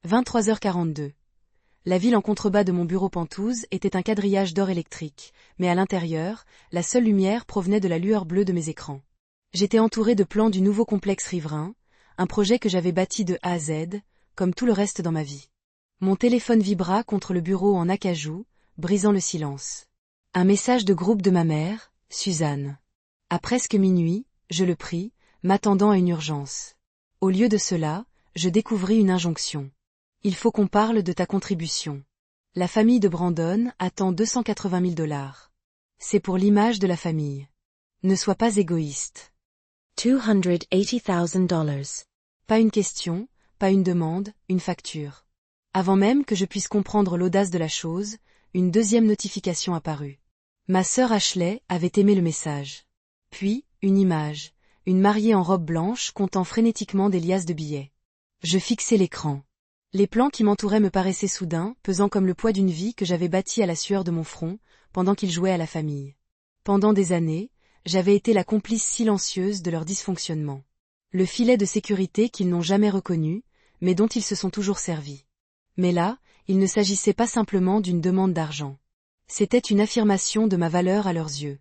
23h42. La ville en contrebas de mon bureau Penthouse était un quadrillage d'or électrique, mais à l'intérieur, la seule lumière provenait de la lueur bleue de mes écrans. J'étais entouré de plans du nouveau complexe riverain, un projet que j'avais bâti de A à Z, comme tout le reste dans ma vie. Mon téléphone vibra contre le bureau en acajou, brisant le silence. Un message de groupe de ma mère, Suzanne. À presque minuit, je le pris, m'attendant à une urgence. Au lieu de cela, je découvris une injonction. Il faut qu'on parle de ta contribution. La famille de Brandon attend $280 000. C'est pour l'image de la famille. Ne sois pas égoïste. $280,000. Pas une question, pas une demande, une facture. Avant même que je puisse comprendre l'audace de la chose, une deuxième notification apparut. Ma sœur Ashley avait aimé le message. Puis, une image, une mariée en robe blanche comptant frénétiquement des liasses de billets. Je fixai l'écran. Les plans qui m'entouraient me paraissaient soudains, pesant comme le poids d'une vie que j'avais bâtie à la sueur de mon front, pendant qu'ils jouaient à la famille. Pendant des années, j'avais été la complice silencieuse de leur dysfonctionnement. Le filet de sécurité qu'ils n'ont jamais reconnu, mais dont ils se sont toujours servis. Mais là, il ne s'agissait pas simplement d'une demande d'argent. C'était une affirmation de ma valeur à leurs yeux.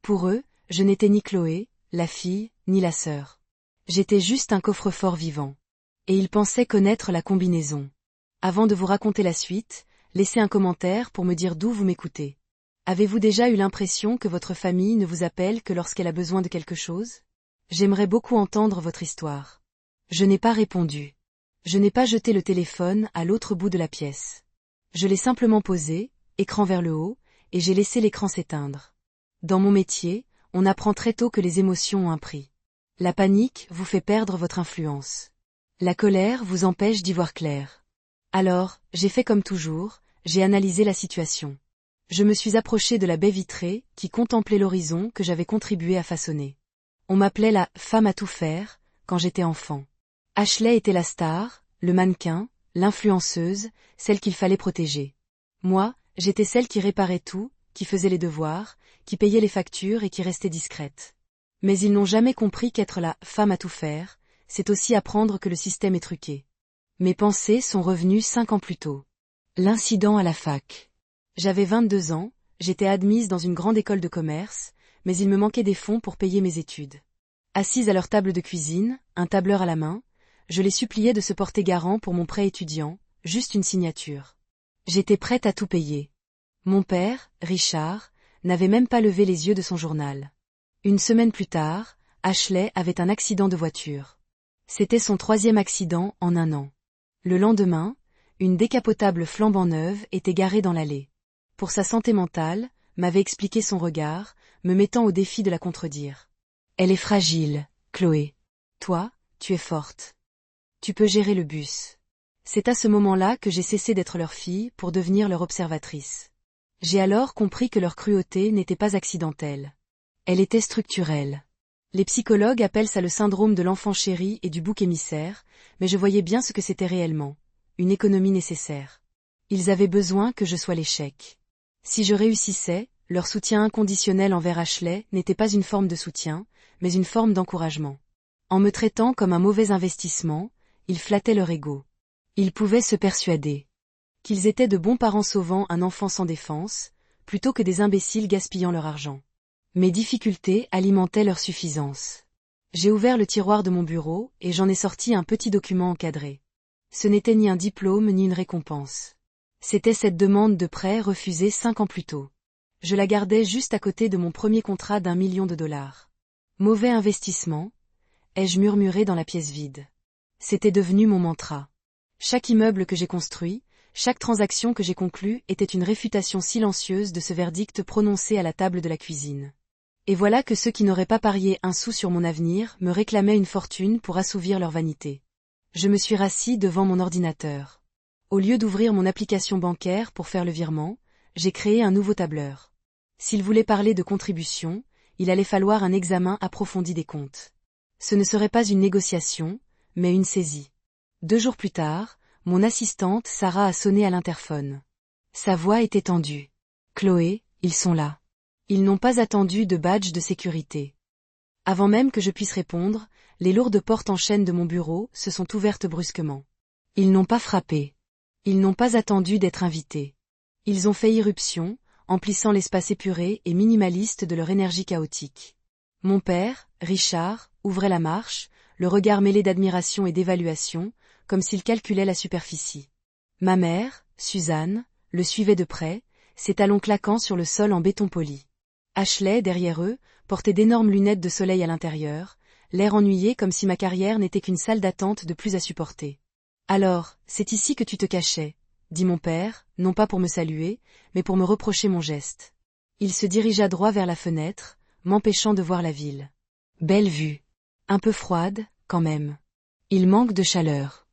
Pour eux, je n'étais ni Chloé, la fille, ni la sœur. J'étais juste un coffre-fort vivant. Et ils pensaient connaître la combinaison. Avant de vous raconter la suite, laissez un commentaire pour me dire d'où vous m'écoutez. Avez-vous déjà eu l'impression que votre famille ne vous appelle que lorsqu'elle a besoin de quelque chose? J'aimerais beaucoup entendre votre histoire. Je n'ai pas répondu. Je n'ai pas jeté le téléphone à l'autre bout de la pièce. Je l'ai simplement posé, écran vers le haut, et j'ai laissé l'écran s'éteindre. Dans mon métier, on apprend très tôt que les émotions ont un prix. La panique vous fait perdre votre influence. La colère vous empêche d'y voir clair. Alors, j'ai fait comme toujours, j'ai analysé la situation. Je me suis approché de la baie vitrée qui contemplait l'horizon que j'avais contribué à façonner. On m'appelait la « femme à tout faire » quand j'étais enfant. Ashley était la star, le mannequin, l'influenceuse, celle qu'il fallait protéger. Moi, j'étais celle qui réparait tout, qui faisait les devoirs, qui payait les factures et qui restait discrète. Mais ils n'ont jamais compris qu'être la « femme à tout faire », c'est aussi apprendre que le système est truqué. Mes pensées sont revenues 5 ans plus tôt. L'incident à la fac. J'avais 22 ans, j'étais admise dans une grande école de commerce, mais il me manquait des fonds pour payer mes études. Assise à leur table de cuisine, un tableur à la main, je les suppliais de se porter garant pour mon prêt étudiant, juste une signature. J'étais prête à tout payer. Mon père, Richard, n'avait même pas levé les yeux de son journal. Une semaine plus tard, Ashley avait un accident de voiture. C'était son 3e accident en 1 an. Le lendemain, une décapotable flambant neuve était garée dans l'allée. Pour sa santé mentale, m'avait expliqué son regard, me mettant au défi de la contredire. Elle est fragile, Chloé. Toi, tu es forte. Tu peux gérer le bus. C'est à ce moment-là que j'ai cessé d'être leur fille pour devenir leur observatrice. J'ai alors compris que leur cruauté n'était pas accidentelle. Elle était structurelle. Les psychologues appellent ça le syndrome de l'enfant chéri et du bouc émissaire, mais je voyais bien ce que c'était réellement. Une économie nécessaire. Ils avaient besoin que je sois l'échec. Si je réussissais, leur soutien inconditionnel envers Ashley n'était pas une forme de soutien, mais une forme d'encouragement. En me traitant comme un mauvais investissement, ils flattaient leur ego. Ils pouvaient se persuader qu'ils étaient de bons parents sauvant un enfant sans défense, plutôt que des imbéciles gaspillant leur argent. Mes difficultés alimentaient leur suffisance. J'ai ouvert le tiroir de mon bureau et j'en ai sorti un petit document encadré. Ce n'était ni un diplôme ni une récompense. C'était cette demande de prêt refusée 5 ans plus tôt. Je la gardais juste à côté de mon premier contrat d'1 million de dollars. Mauvais investissement, ai-je murmuré dans la pièce vide. C'était devenu mon mantra. Chaque immeuble que j'ai construit, chaque transaction que j'ai conclue était une réfutation silencieuse de ce verdict prononcé à la table de la cuisine. Et voilà que ceux qui n'auraient pas parié un sou sur mon avenir me réclamaient une fortune pour assouvir leur vanité. Je me suis rassis devant mon ordinateur. Au lieu d'ouvrir mon application bancaire pour faire le virement, j'ai créé un nouveau tableur. S'ils voulaient parler de contribution, il allait falloir un examen approfondi des comptes. Ce ne serait pas une négociation, mais une saisie. 2 jours plus tard, mon assistante Sarah a sonné à l'interphone. Sa voix était tendue. « Chloé, ils sont là. Ils n'ont pas attendu de badge de sécurité. » Avant même que je puisse répondre, les lourdes portes en chêne de mon bureau se sont ouvertes brusquement. Ils n'ont pas frappé. Ils n'ont pas attendu d'être invités. Ils ont fait irruption, emplissant l'espace épuré et minimaliste de leur énergie chaotique. Mon père, Richard, ouvrait la marche, le regard mêlé d'admiration et d'évaluation, comme s'il calculait la superficie. Ma mère, Suzanne, le suivait de près, ses talons claquant sur le sol en béton poli. Ashley, derrière eux, portait d'énormes lunettes de soleil à l'intérieur, l'air ennuyé comme si ma carrière n'était qu'une salle d'attente de plus à supporter. « Alors, c'est ici que tu te cachais » dit mon père, non pas pour me saluer, mais pour me reprocher mon geste. Il se dirigea droit vers la fenêtre, m'empêchant de voir la ville. Belle vue. Un peu froide, quand même. Il manque de chaleur.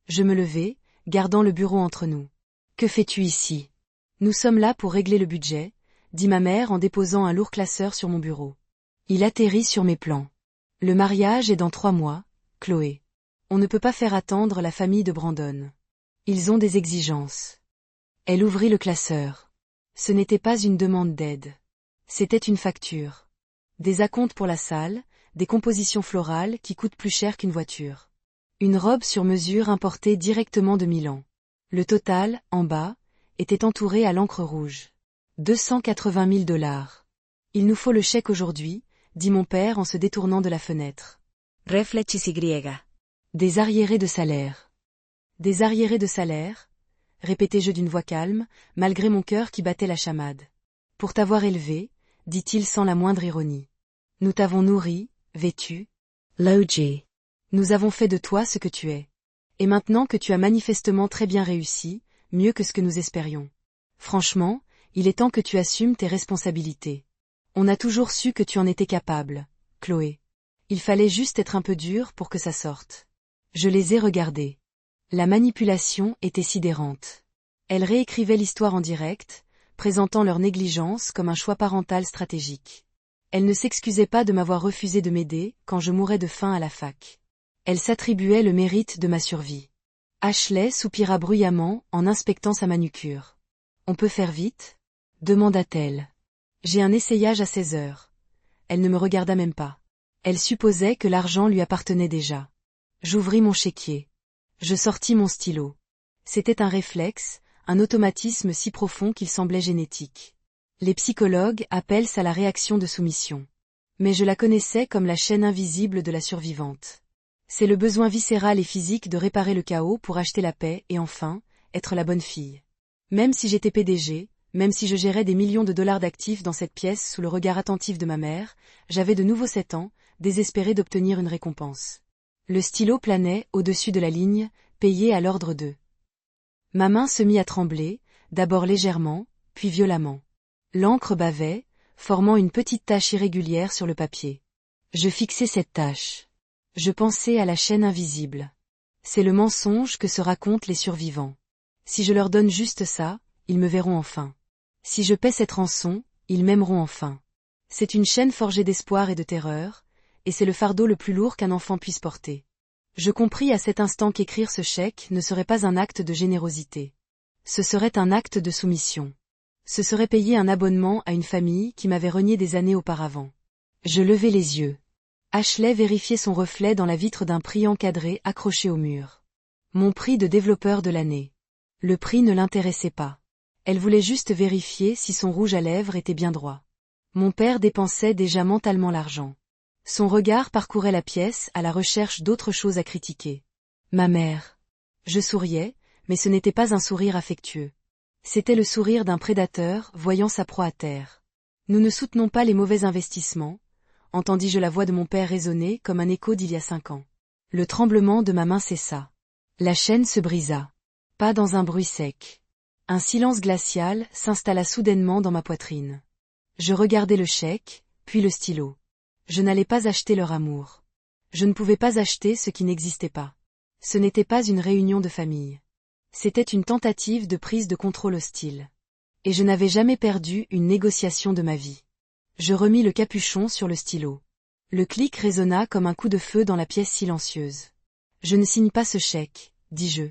Je me levai, gardant le bureau entre nous. Que fais-tu ici? Nous sommes là pour régler le budget, dit ma mère en déposant un lourd classeur sur mon bureau. Il atterrit sur mes plans. Le mariage est dans 3 mois, Chloé. On ne peut pas faire attendre la famille de Brandon. Ils ont des exigences. Elle ouvrit le classeur. Ce n'était pas une demande d'aide. C'était une facture. Des acomptes pour la salle, des compositions florales qui coûtent plus cher qu'une voiture. Une robe sur mesure importée directement de Milan. Le total, en bas, était entouré à l'encre rouge. 280 000 $. Il nous faut le chèque aujourd'hui, dit mon père en se détournant de la fenêtre. Réfléchis griega. Des arriérés de salaire. Des arriérés de salaire, répétai-je d'une voix calme, malgré mon cœur qui battait la chamade. Pour t'avoir élevé, dit-il sans la moindre ironie. Nous t'avons nourri, vêtu. Logi. Nous avons fait de toi ce que tu es. Et maintenant que tu as manifestement très bien réussi, mieux que ce que nous espérions. Franchement, il est temps que tu assumes tes responsabilités. On a toujours su que tu en étais capable, Chloé. Il fallait juste être un peu dur pour que ça sorte. Je les ai regardés. La manipulation était sidérante. Elle réécrivait l'histoire en direct, présentant leur négligence comme un choix parental stratégique. Elle ne s'excusait pas de m'avoir refusé de m'aider quand je mourais de faim à la fac. Elle s'attribuait le mérite de ma survie. Ashley soupira bruyamment en inspectant sa manucure. « On peut faire vite ?» demanda-t-elle. « J'ai un essayage à 16 heures. » Elle ne me regarda même pas. Elle supposait que l'argent lui appartenait déjà. J'ouvris mon chéquier. Je sortis mon stylo. C'était un réflexe, un automatisme si profond qu'il semblait génétique. Les psychologues appellent ça la réaction de soumission. Mais je la connaissais comme la chaîne invisible de la survivante. C'est le besoin viscéral et physique de réparer le chaos pour acheter la paix et enfin, être la bonne fille. Même si j'étais PDG, même si je gérais des millions de dollars d'actifs dans cette pièce sous le regard attentif de ma mère, j'avais de nouveau 7 ans, désespéré d'obtenir une récompense. Le stylo planait au-dessus de la ligne, payé à l'ordre de. Ma main se mit à trembler, d'abord légèrement, puis violemment. L'encre bavait, formant une petite tache irrégulière sur le papier. Je fixai cette tache. Je pensais à la chaîne invisible. C'est le mensonge que se racontent les survivants. Si je leur donne juste ça, ils me verront enfin. Si je paie cette rançon, ils m'aimeront enfin. C'est une chaîne forgée d'espoir et de terreur, et c'est le fardeau le plus lourd qu'un enfant puisse porter. Je compris à cet instant qu'écrire ce chèque ne serait pas un acte de générosité. Ce serait un acte de soumission. Ce serait payer un abonnement à une famille qui m'avait renié des années auparavant. Je levai les yeux. Ashley vérifiait son reflet dans la vitre d'un prix encadré accroché au mur. Mon prix de développeur de l'année. Le prix ne l'intéressait pas. Elle voulait juste vérifier si son rouge à lèvres était bien droit. Mon père dépensait déjà mentalement l'argent. Son regard parcourait la pièce à la recherche d'autres choses à critiquer. Ma mère. Je souriais, mais ce n'était pas un sourire affectueux. C'était le sourire d'un prédateur voyant sa proie à terre. Nous ne soutenons pas les mauvais investissements, entendis-je la voix de mon père résonner comme un écho d'il y a 5 ans. Le tremblement de ma main cessa. La chaîne se brisa. Pas dans un bruit sec. Un silence glacial s'installa soudainement dans ma poitrine. Je regardai le chèque, puis le stylo. Je n'allais pas acheter leur amour. Je ne pouvais pas acheter ce qui n'existait pas. Ce n'était pas une réunion de famille. C'était une tentative de prise de contrôle hostile. Et je n'avais jamais perdu une négociation de ma vie. Je remis le capuchon sur le stylo. Le clic résonna comme un coup de feu dans la pièce silencieuse. Je ne signe pas ce chèque, dis-je.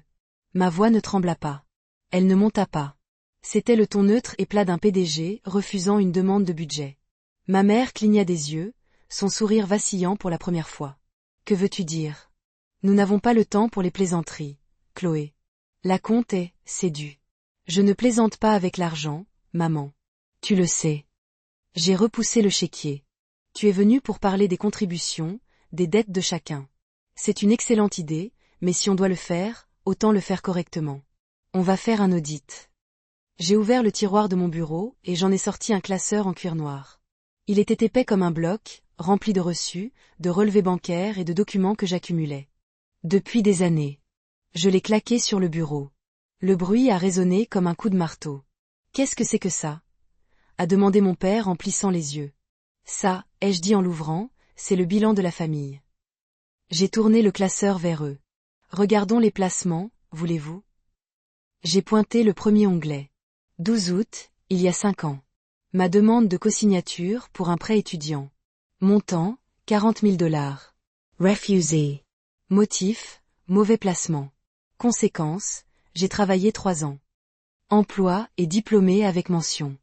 Ma voix ne trembla pas. Elle ne monta pas. C'était le ton neutre et plat d'un PDG refusant une demande de budget. Ma mère cligna des yeux, son sourire vacillant pour la première fois. Que veux-tu dire? Nous n'avons pas le temps pour les plaisanteries, Chloé. La compte c'est dû. Je ne plaisante pas avec l'argent, maman. Tu le sais. J'ai repoussé le chéquier. Tu es venu pour parler des contributions, des dettes de chacun. C'est une excellente idée, mais si on doit le faire, autant le faire correctement. On va faire un audit. J'ai ouvert le tiroir de mon bureau et j'en ai sorti un classeur en cuir noir. Il était épais comme un bloc, rempli de reçus, de relevés bancaires et de documents que j'accumulais. Depuis des années. Je l'ai claqué sur le bureau. Le bruit a résonné comme un coup de marteau. Qu'est-ce que c'est que ça? A demandé mon père en plissant les yeux. Ça, ai-je dit en l'ouvrant, c'est le bilan de la famille. J'ai tourné le classeur vers eux. Regardons les placements, voulez-vous? J'ai pointé le premier onglet. 12 août, il y a 5 ans. Ma demande de cosignature pour un prêt étudiant. Montant, 40 000 $. Refusé. Motif, mauvais placement. Conséquence, j'ai travaillé 3 ans. Emploi et diplômé avec mention.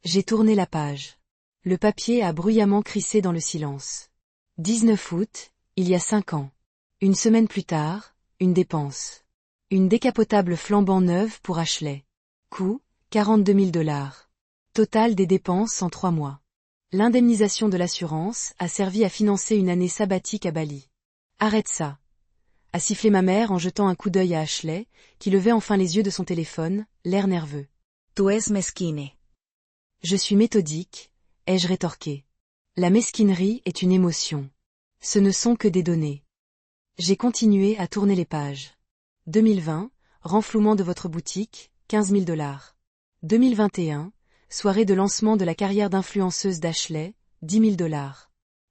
J'ai tourné la page. Le papier a bruyamment crissé dans le silence. 19 août, il y a 5 ans. Une semaine plus tard, une dépense. Une décapotable flambant neuve pour Ashley. Coût, 42 000 $. Total des dépenses en 3 mois. L'indemnisation de l'assurance a servi à financer une année sabbatique à Bali. Arrête ça. A sifflé ma mère en jetant un coup d'œil à Ashley, qui levait enfin les yeux de son téléphone, l'air nerveux. Tu es mesquine. Je suis méthodique, ai-je rétorqué. La mesquinerie est une émotion. Ce ne sont que des données. J'ai continué à tourner les pages. 2020, renflouement de votre boutique, 15 000 $. 2021, soirée de lancement de la carrière d'influenceuse d'Ashley, 10 000 $.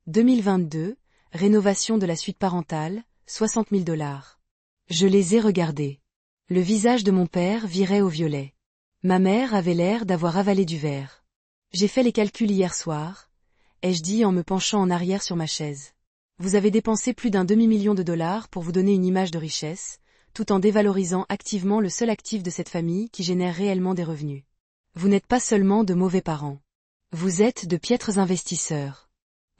2022, rénovation de la suite parentale, 60 000 $. Je les ai regardés. Le visage de mon père virait au violet. Ma mère avait l'air d'avoir avalé du verre. J'ai fait les calculs hier soir, ai-je dit en me penchant en arrière sur ma chaise. Vous avez dépensé plus d'un demi-million de dollars pour vous donner une image de richesse, tout en dévalorisant activement le seul actif de cette famille qui génère réellement des revenus. Vous n'êtes pas seulement de mauvais parents. Vous êtes de piètres investisseurs.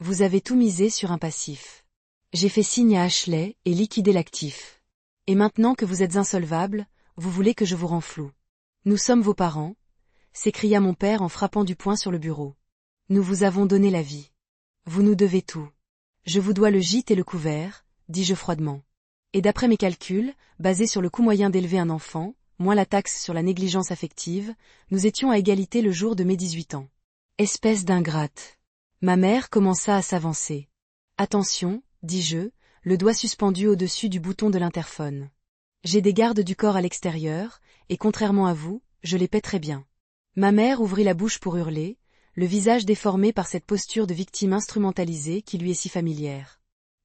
Vous avez tout misé sur un passif. J'ai fait signe à Ashley et liquidé l'actif. Et maintenant que vous êtes insolvable, vous voulez que je vous renfloue. Nous sommes vos parents, s'écria mon père en frappant du poing sur le bureau. Nous vous avons donné la vie. Vous nous devez tout. Je vous dois le gîte et le couvert, dis-je froidement. Et d'après mes calculs, basés sur le coût moyen d'élever un enfant, moins la taxe sur la négligence affective, nous étions à égalité le jour de mes 18 ans. Espèce d'ingrate. Ma mère commença à s'avancer. Attention, dis-je, le doigt suspendu au-dessus du bouton de l'interphone. J'ai des gardes du corps à l'extérieur, et contrairement à vous, je les paie très bien. Ma mère ouvrit la bouche pour hurler, le visage déformé par cette posture de victime instrumentalisée qui lui est si familière.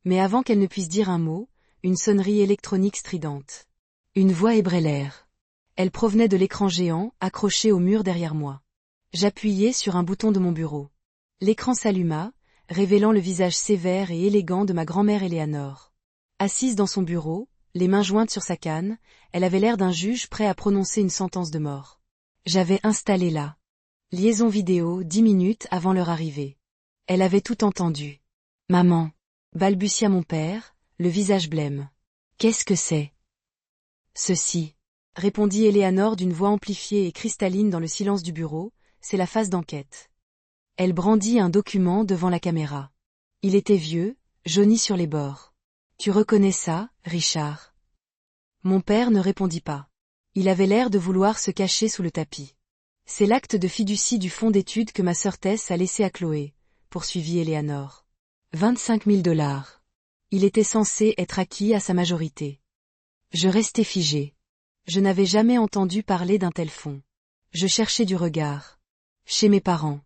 Mais avant qu'elle ne puisse dire un mot, une sonnerie électronique stridente. Une voix ébrait l'air. Elle provenait de l'écran géant, accroché au mur derrière moi. J'appuyai sur un bouton de mon bureau. L'écran s'alluma, révélant le visage sévère et élégant de ma grand-mère Eleanor. Assise dans son bureau, les mains jointes sur sa canne, elle avait l'air d'un juge prêt à prononcer une sentence de mort. J'avais installé la liaison vidéo 10 minutes avant leur arrivée. Elle avait tout entendu. « Maman » balbutia mon père, le visage blême. « Qu'est-ce que c'est ?»« Ceci » répondit Eleanor d'une voix amplifiée et cristalline dans le silence du bureau, c'est la phase d'enquête. Elle brandit un document devant la caméra. Il était vieux, jauni sur les bords. « Tu reconnais ça, Richard ?» Mon père ne répondit pas. Il avait l'air de vouloir se cacher sous le tapis. « C'est l'acte de fiducie du fonds d'études que ma sœur Tess a laissé à Chloé, » poursuivit Eleanor. 25 000 $. Il était censé être acquis à sa majorité. Je restais figé. Je n'avais jamais entendu parler d'un tel fonds. Je cherchais du regard. Chez mes parents.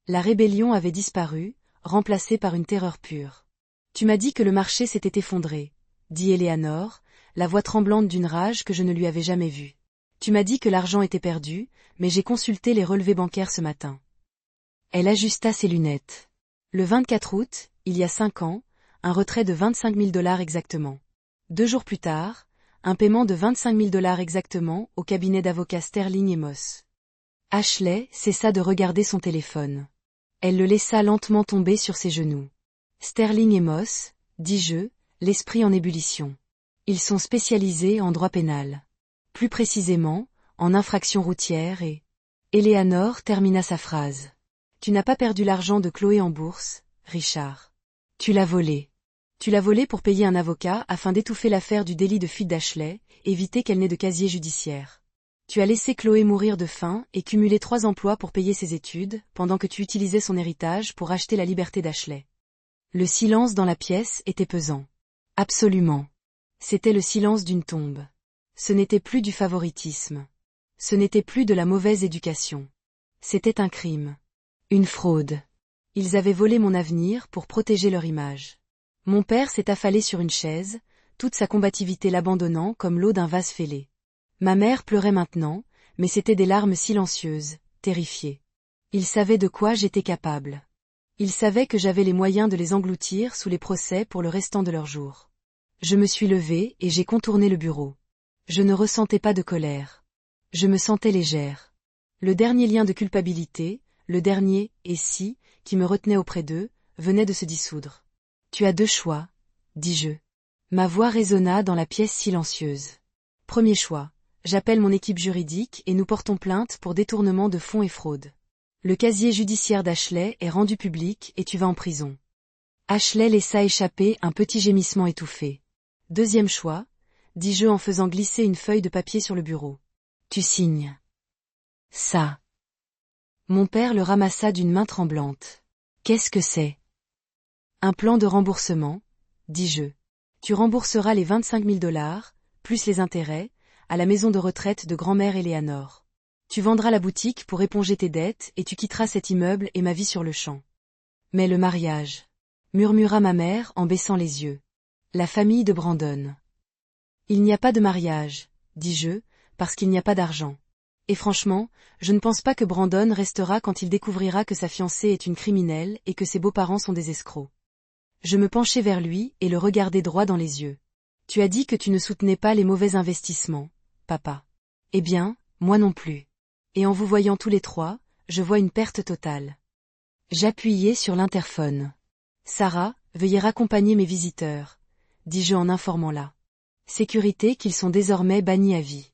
La rébellion avait disparu, remplacée par une terreur pure. Tu m'as dit que le marché s'était effondré, dit Eleanor, la voix tremblante d'une rage que je ne lui avais jamais vue. Tu m'as dit que l'argent était perdu, mais j'ai consulté les relevés bancaires ce matin. Elle ajusta ses lunettes. Le 24 août, il y a 5 ans, un retrait de 25 000 $ exactement. 2 jours plus tard, un paiement de 25 000 $ exactement au cabinet d'avocats Sterling et Moss. Ashley cessa de regarder son téléphone. Elle le laissa lentement tomber sur ses genoux. Sterling et Moss, dis-je, l'esprit en ébullition. Ils sont spécialisés en droit pénal. Plus précisément, en infraction routière et... Eleanor termina sa phrase. Tu n'as pas perdu l'argent de Chloé en bourse, Richard. Tu l'as volé. Tu l'as volé pour payer un avocat afin d'étouffer l'affaire du délit de fuite d'Ashley, éviter qu'elle n'ait de casier judiciaire. Tu as laissé Chloé mourir de faim et cumuler 3 emplois pour payer ses études, pendant que tu utilisais son héritage pour acheter la liberté d'Ashley. Le silence dans la pièce était pesant. Absolument. C'était le silence d'une tombe. Ce n'était plus du favoritisme. Ce n'était plus de la mauvaise éducation. C'était un crime. Une fraude. Ils avaient volé mon avenir pour protéger leur image. Mon père s'est affalé sur une chaise, toute sa combativité l'abandonnant comme l'eau d'un vase fêlé. Ma mère pleurait maintenant, mais c'étaient des larmes silencieuses, terrifiées. Il savait de quoi j'étais capable. Il savait que j'avais les moyens de les engloutir sous les procès pour le restant de leurs jours. Je me suis levée et j'ai contourné le bureau. Je ne ressentais pas de colère. Je me sentais légère. Le dernier lien de culpabilité, le dernier « et si » qui me retenait auprès d'eux, venait de se dissoudre. Tu as 2 choix, dis-je. Ma voix résonna dans la pièce silencieuse. Premier choix, j'appelle mon équipe juridique et nous portons plainte pour détournement de fonds et fraude. Le casier judiciaire d'Ashley est rendu public et tu vas en prison. Ashley laissa échapper un petit gémissement étouffé. Deuxième choix, dis-je en faisant glisser une feuille de papier sur le bureau. Tu signes. Ça. Mon père le ramassa d'une main tremblante. Qu'est-ce que c'est? Un plan de remboursement, dis-je. Tu rembourseras les 25 000 $, plus les intérêts, à la maison de retraite de grand-mère Eleanor. Tu vendras la boutique pour éponger tes dettes et tu quitteras cet immeuble et ma vie sur le champ. Mais le mariage, murmura ma mère en baissant les yeux. La famille de Brandon. Il n'y a pas de mariage, dis-je, parce qu'il n'y a pas d'argent. Et franchement, je ne pense pas que Brandon restera quand il découvrira que sa fiancée est une criminelle et que ses beaux-parents sont des escrocs. Je me penchai vers lui et le regardai droit dans les yeux. Tu as dit que tu ne soutenais pas les mauvais investissements, papa. Eh bien, moi non plus. Et en vous voyant tous les 3, je vois une perte totale. J'appuyai sur l'interphone. Sarah, veuillez raccompagner mes visiteurs, dis-je en informant là. Sécurité qu'ils sont désormais bannis à vie.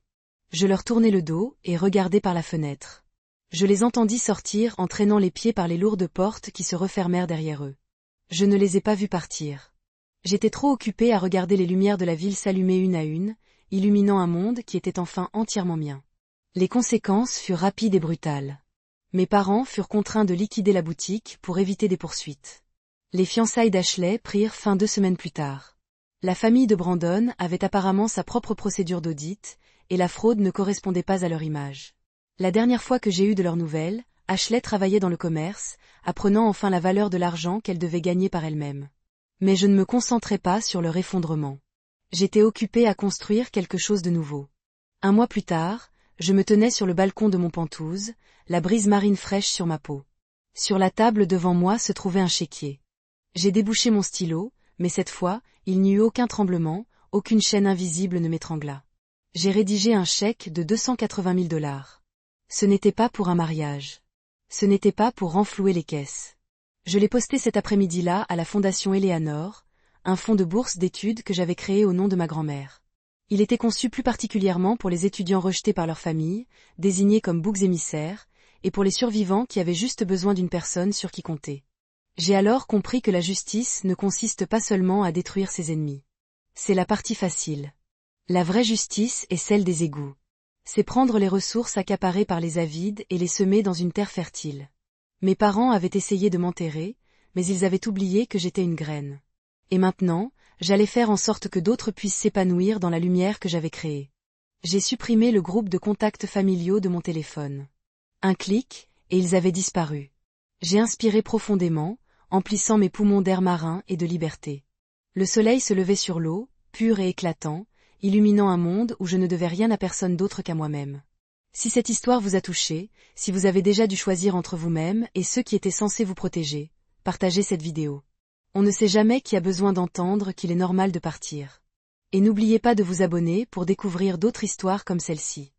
Je leur tournai le dos et regardai par la fenêtre. Je les entendis sortir en traînant les pieds par les lourdes portes qui se refermèrent derrière eux. Je ne les ai pas vus partir. J'étais trop occupée à regarder les lumières de la ville s'allumer une à une, illuminant un monde qui était enfin entièrement mien. Les conséquences furent rapides et brutales. Mes parents furent contraints de liquider la boutique pour éviter des poursuites. Les fiançailles d'Ashley prirent fin 2 semaines plus tard. La famille de Brandon avait apparemment sa propre procédure d'audit, et la fraude ne correspondait pas à leur image. La dernière fois que j'ai eu de leurs nouvelles, Ashley travaillait dans le commerce, apprenant enfin la valeur de l'argent qu'elle devait gagner par elle-même. Mais je ne me concentrais pas sur leur effondrement. J'étais occupée à construire quelque chose de nouveau. 1 mois plus tard, je me tenais sur le balcon de mon Penthouse, la brise marine fraîche sur ma peau. Sur la table devant moi se trouvait un chéquier. J'ai débouché mon stylo, mais cette fois, il n'y eut aucun tremblement, aucune chaîne invisible ne m'étrangla. J'ai rédigé un chèque de 280 000 $. Ce n'était pas pour un mariage. Ce n'était pas pour renflouer les caisses. Je l'ai posté cet après-midi-là à la Fondation Eleanor, un fonds de bourse d'études que j'avais créé au nom de ma grand-mère. Il était conçu plus particulièrement pour les étudiants rejetés par leur famille, désignés comme boucs émissaires, et pour les survivants qui avaient juste besoin d'une personne sur qui compter. J'ai alors compris que la justice ne consiste pas seulement à détruire ses ennemis. C'est la partie facile. La vraie justice est celle des égouts. C'est prendre les ressources accaparées par les avides et les semer dans une terre fertile. Mes parents avaient essayé de m'enterrer, mais ils avaient oublié que j'étais une graine. Et maintenant, j'allais faire en sorte que d'autres puissent s'épanouir dans la lumière que j'avais créée. J'ai supprimé le groupe de contacts familiaux de mon téléphone. Un clic, et ils avaient disparu. J'ai inspiré profondément, emplissant mes poumons d'air marin et de liberté. Le soleil se levait sur l'eau, pur et éclatant, illuminant un monde où je ne devais rien à personne d'autre qu'à moi-même. Si cette histoire vous a touché, si vous avez déjà dû choisir entre vous-même et ceux qui étaient censés vous protéger, partagez cette vidéo. On ne sait jamais qui a besoin d'entendre qu'il est normal de partir. Et n'oubliez pas de vous abonner pour découvrir d'autres histoires comme celle-ci.